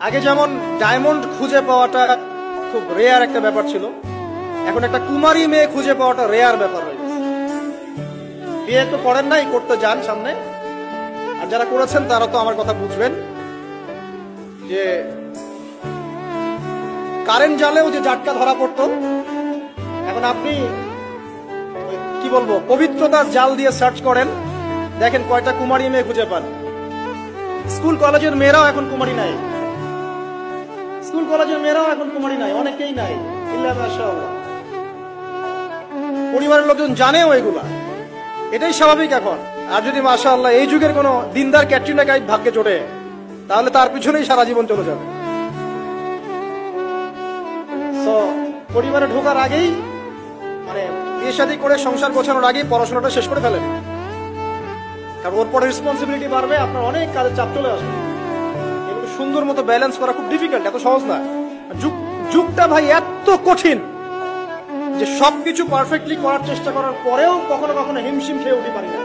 আগে যেমন ডায়মন্ড খুঁজে পাওয়াটা খুব রেয়ার একটা ব্যাপার ছিল, এখন একটা কুমারী মেয়ে খুঁজে পাওয়াটা রেয়ার ব্যাপার হয়ে গেছে। বিয়ে তো করেন নাই, করতে যান সামনে, আর যারা করেছেন তারা তো আমার কথা বুঝবেন যে কারেন্ট জালেও যে জাটকা ধরা পড়তো, এখন আপনি কি বলবো পবিত্রতার জাল দিয়ে সার্চ করেন, দেখেন কয়টা কুমারী মেয়ে খুঁজে পান। স্কুল কলেজের মেয়েরাও এখন কুমারী নাই, স্কুল কলেজের মেয়েরাও এখন কুমারী নাই, অনেকেই নাই। পরিবারের লোকজন জানেও এগুলা, এটাই স্বাভাবিক এখন। আর যদি মাশাআল্লাহ এই যুগের কোন দিনদার ক্যাটরিনা কাইফ ভাগ্যে জোটে, তাহলে তার পিছনেই সারা জীবন চলে যাবে। পরিবারে ঢোকার আগেই মানে বিয়ে শাদী করে সংসার গোছানোর আগেই পড়াশোনাটা শেষ করে ফেলেন, কারণ ওর পরে রেসপন্সিবিলিটি বাড়বে, আপনার অনেক কাজের চাপ চলে আসবে। এগুলো সুন্দর মতো ব্যালেন্স করা খুব ডিফিকাল্ট, এত সহজ না। যুগটা ভাই এত কঠিন যে সবকিছু পারফেক্টলি করার চেষ্টা করার পরেও কখনো কখনো হিমশিম খেয়ে উঠতে পারি না।